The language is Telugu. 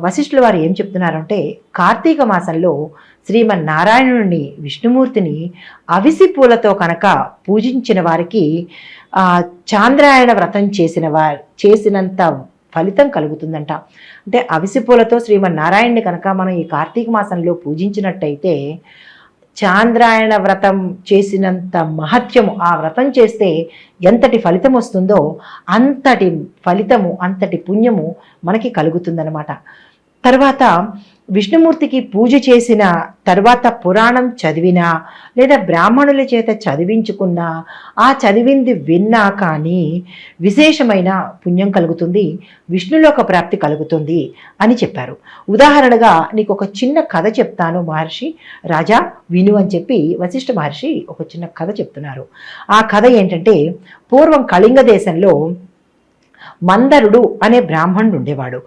వశిష్ఠుల వారు ఏం చెప్తున్నారంటే, కార్తీక మాసంలో శ్రీమన్నారాయణుని విష్ణుమూర్తిని అవిసి పూలతో కనుక పూజించిన వారికి చాంద్రాయణ వ్రతం చేసినంత ఫలితం కలుగుతుందంట. అంటే అవిసి పూలతో శ్రీమన్నారాయణుని కనుక మనం ఈ కార్తీక మాసంలో పూజించినట్టయితే చాంద్రాయణ వ్రతం చేసినంత మహత్యము, ఆ వ్రతం చేస్తే ఎంతటి ఫలితం వస్తుందో అంతటి ఫలితము, అంతటి పుణ్యము మనకి కలుగుతుందన్నమాట. తర్వాత విష్ణుమూర్తికి పూజ చేసిన తర్వాత పురాణం చదివినా లేదా బ్రాహ్మణుల చేత చదివించుకున్నా, ఆ చదివింది విన్నా కానీ విశేషమైన పుణ్యం కలుగుతుంది, విష్ణులోక ప్రాప్తి కలుగుతుంది అని చెప్పారు. ఉదాహరణగా నీకు ఒక చిన్న కథ చెప్తాను మహర్షి రాజా విను అని చెప్పి వశిష్ఠ మహర్షి ఒక చిన్న కథ చెప్తున్నారు. ఆ కథ ఏంటంటే, పూర్వం కళింగ దేశంలో మందరుడు అనే బ్రాహ్మణుడు ఉండేవాడు.